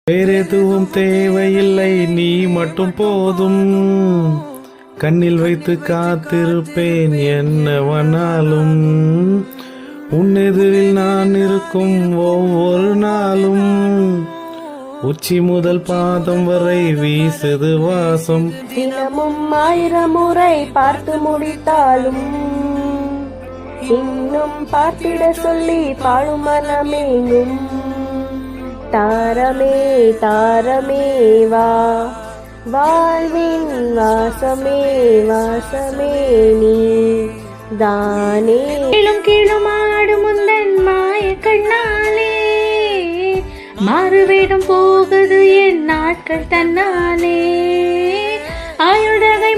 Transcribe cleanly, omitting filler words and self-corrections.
வேறெதுவும் தேவையில்லை, நீ மட்டும் போதும். கண்ணில் வைத்து காத்திருப்பேன் என்னவனாலும். உன்னெதிரில் நான் இருக்கும் ஒவ்வொரு நாளும். உச்சி முதல் பாதம் வரை வீசுது வாசம். தினமும் 1000 முறை பார்த்து முடித்தாலும் இன்னும் பார்த்திட சொல்லி பாழும் மனமேங்கும். தாரமே தாரமே வா, வாழ்வின் வாசமே வாசமே நீ தானே. கீழும் கீழும் ஆடும் முந்தன் மாய கண்ணாலே, மாறுவேடம் போகுது என் நாட்கள் தன்னாலே. ஆயுடகை